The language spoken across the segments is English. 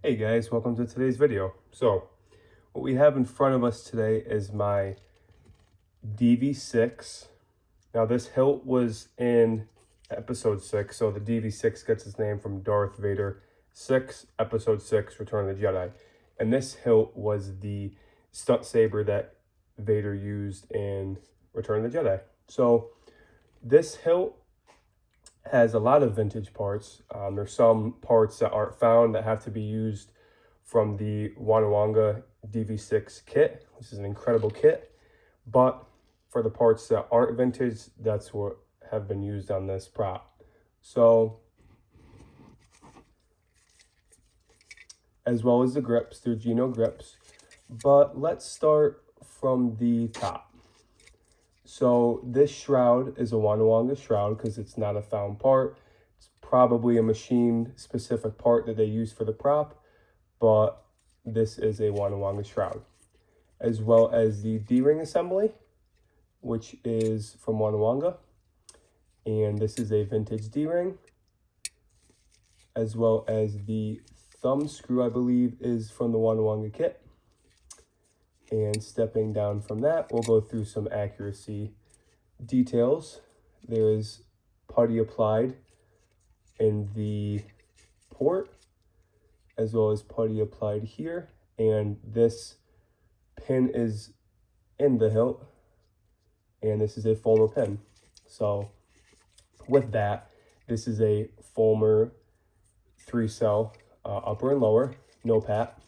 Hey guys, welcome to today's video. So, what we have in front of us today is my DV6. Now this hilt was in episode 6, so the DV6 gets its name from Darth Vader 6, episode 6, Return of the Jedi. And this hilt was the stunt saber that Vader used in Return of the Jedi. So, this hilt has a lot of vintage parts. There's some parts that aren't found that have to be used from the Wanawanga DV6 kit, which is an incredible kit. But for the parts that aren't vintage, that's what have been used on this prop. So, as well as the grips, they're Geno grips. But let's start from the top. So this shroud is a Wanawanga shroud because it's not a found part. It's probably a machine specific part that they use for the prop, but this is a Wanawanga shroud. As well as the D-ring assembly, which is from Wanawanga. And this is a vintage D-ring. As well as the thumb screw, I believe, is from the Wanawanga kit. And stepping down from that, we'll go through some accuracy details. There is putty applied in the port, as well as putty applied here. And this pin is in the hilt, and this is a Fulmer pin. So with that, this is a Fulmer 3-cell upper and lower, no pat.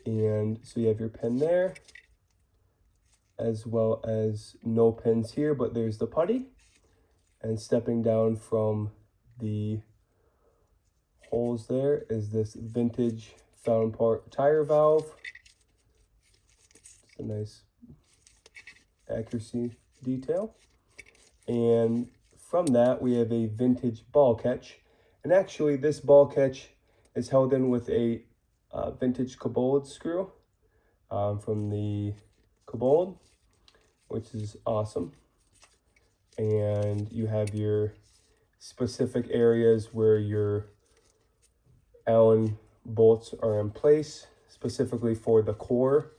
And so you have your pin there, as well as no pins here, but there's the putty. And stepping down from the holes there is this vintage found part tire valve. It's a nice accuracy detail. And from that, we have a vintage ball catch. And actually, this ball catch is held in with a vintage Kobold screw from the Kobold, which is awesome. And you have your specific areas where your Allen bolts are in place, specifically for the core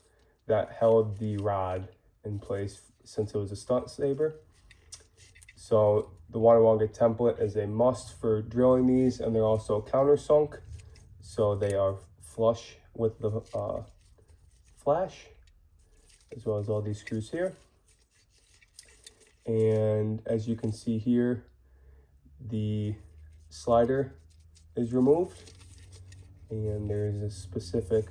that held the rod in place since it was a stunt saber. So the Wanawanga template is a must for drilling these, and they're also countersunk, so they are flush with the flash, as well as all these screws here. And as you can see here, the slider is removed, and there's a specific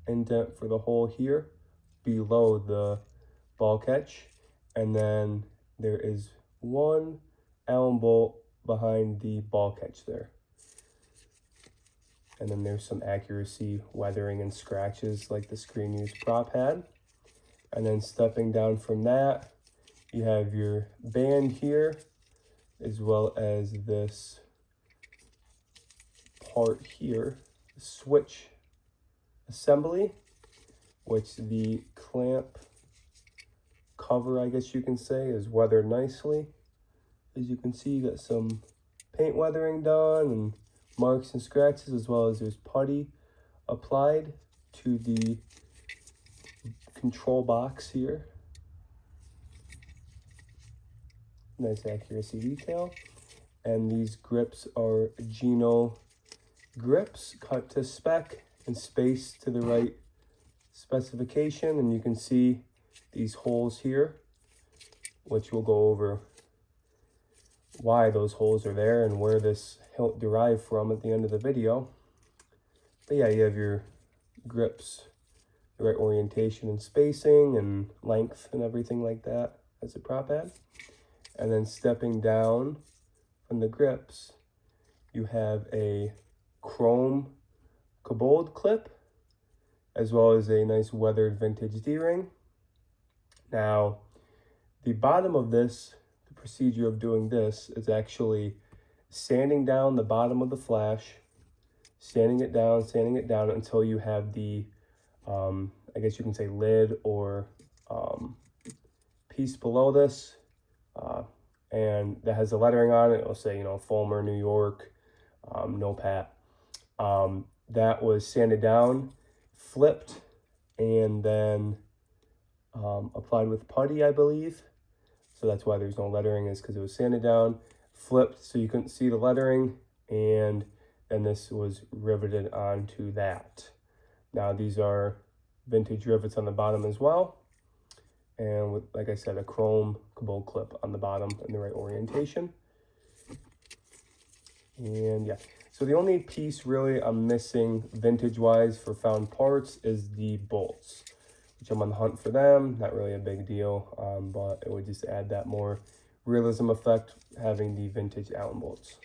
indent for the hole here below the ball catch. And then there is one Allen bolt behind the ball catch there. And then there's some accuracy weathering and scratches like the screen used prop had. And then stepping down from that, you have your band here, as well as this part here, switch assembly, which the clamp cover, I guess you can say, is weathered nicely. As you can see, you got some paint weathering done and marks and scratches, as well as there's putty applied to the control box here. Nice accuracy detail. And these grips are Geno grips, cut to spec and spaced to the right specification. And you can see these holes here, which we'll go over why those holes are there and where this hilt derived from at the end of the video. But yeah, you have your grips, the right orientation and spacing and length and everything like that as a prop had. And then stepping down from the grips, you have a chrome Kobold clip, as well as a nice weathered vintage D-ring. Now, the bottom of this, the procedure of doing this is actually sanding down the bottom of the flash, sanding it down until you have the, I guess you can say lid or piece below this, and that has the lettering on it. It'll say, Fulmer, New York, no pat. That was sanded down, flipped, and then applied with putty, I believe. So that's why there's no lettering, is because it was sanded down, flipped so you couldn't see the lettering, and then this was riveted onto that. Now these are vintage rivets on the bottom as well, and with, like I said, a chrome Cabot clip on the bottom in the right orientation. And yeah, so the only piece really I'm missing vintage wise for found parts is the bolts, which I'm on the hunt for them. Not really a big deal, but it would just add that more realism effect having the vintage Allen bolts.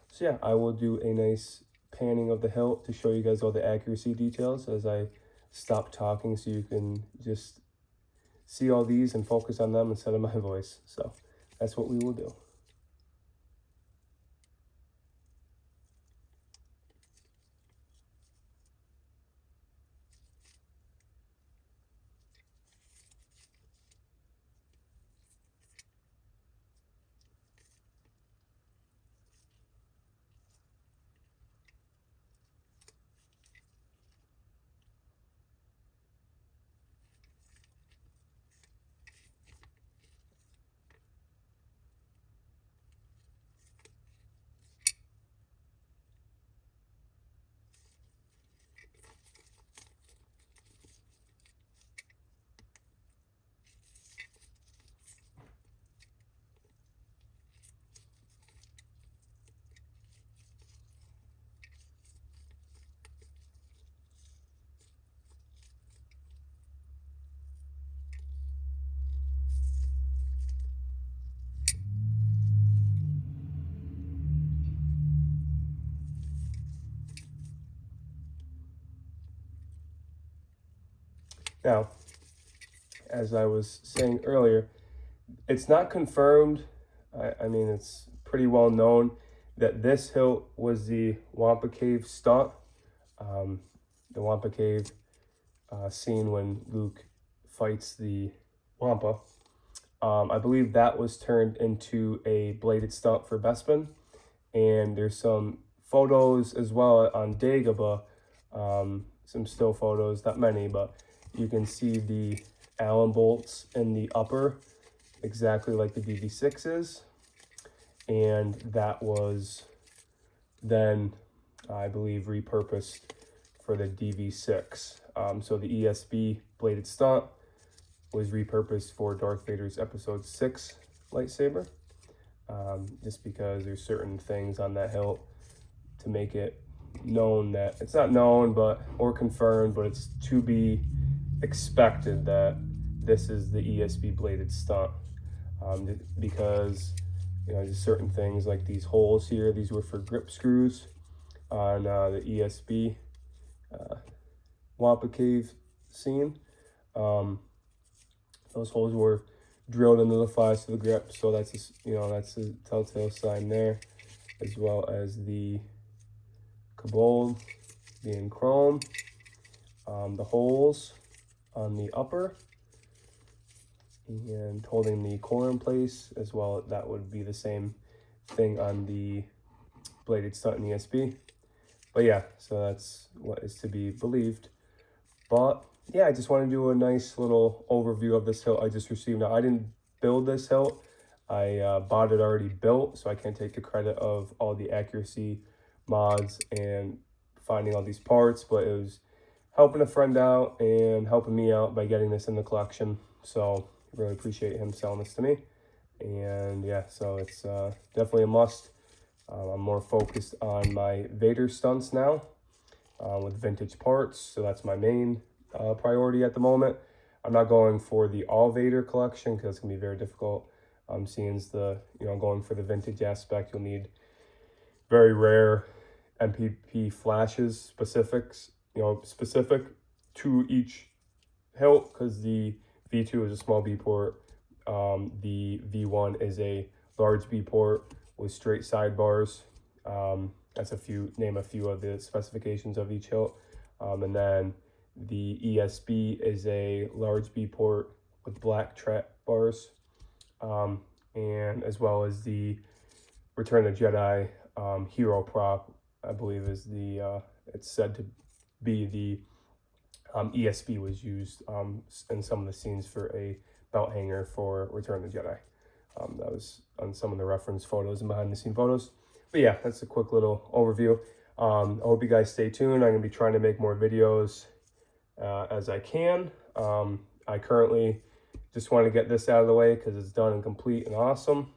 So yeah, I will do a nice panning of the hilt to show you guys all the accuracy details as I stop talking, so you can just see all these and focus on them instead of my voice. So that's what we will do. Now, as I was saying earlier, it's not confirmed. I mean, it's pretty well known that this hilt was the Wampa Cave stunt. The Wampa Cave scene when Luke fights the Wampa. I believe that was turned into a bladed stunt for Bespin. And there's some photos as well on Dagobah, some still photos, not many, but you can see the Allen bolts in the upper, exactly like the DV6 is. And that was then, I believe, repurposed for the DV6. So the ESB bladed stunt was repurposed for Darth Vader's Episode 6 lightsaber. Just because there's certain things on that hilt to make it known that it's not known, but or confirmed, but it's to be expected that this is the ESB bladed stunt, because you know, there's certain things like these holes here. These were for grip screws on the ESB Wampa Cave scene. Those holes were drilled into the flies of the grip, so that's a, that's a telltale sign there, as well as the Cabot being chrome, the holes on the upper, and holding the core in place as well. That would be the same thing on the bladed stunt in ESB. But yeah, so that's what is to be believed. But yeah, I just want to do a nice little overview of this hilt I just received. Now, I didn't build this hilt. I bought it already built, so I can't take the credit of all the accuracy mods and finding all these parts, but it was helping a friend out and helping me out by getting this in the collection. So really appreciate him selling this to me. And yeah, so it's definitely a must. I'm more focused on my Vader stunts now with vintage parts, so that's my main priority at the moment. I'm not going for the all Vader collection because it's gonna be very difficult. Seeing the going for the vintage aspect, you'll need very rare MPP flashes, specific to each hilt, because the V2 is a small B port, the V1 is a large B port with straight sidebars. That's name a few of the specifications of each hilt. And then the ESB is a large B port with black trap bars, and as well as the Return of the Jedi hero prop I believe is the, it's said to be the ESB was used in some of the scenes for a belt hanger for Return of the Jedi. That was on some of the reference photos and behind the scene photos. But yeah, that's a quick little overview. I hope you guys stay tuned. I'm going to be trying to make more videos as I can. I currently just want to get this out of the way because it's done and complete and awesome.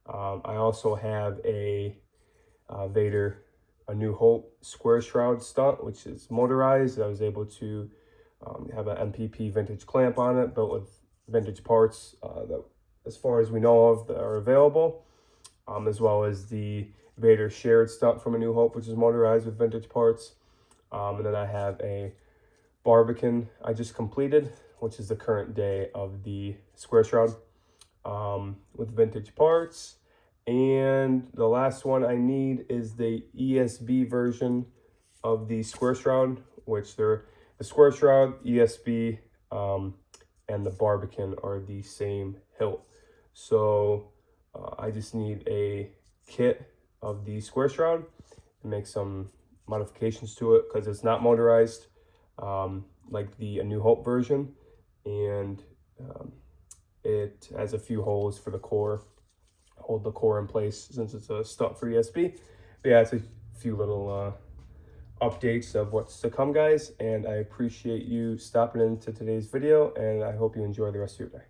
I also have a Vader A New Hope square shroud stunt, which is motorized. I was able to have an MPP vintage clamp on it, built with vintage parts that, as far as we know of, that are available, as well as the Vader shared stunt from A New Hope, which is motorized with vintage parts. And then I have a Barbican I just completed, which is the current day of the square shroud, with vintage parts. And the last one I need is the ESB version of the square shroud, which they're the square shroud, ESB, and the Barbican are the same hilt. So I just need a kit of the square shroud and make some modifications to it because it's not motorized like the A New Hope version, and it has a few holes for the core, hold the core in place since it's a stunt for ESB. But yeah, it's a few little updates of what's to come, guys, and I appreciate you stopping into today's video, and I hope you enjoy the rest of your day.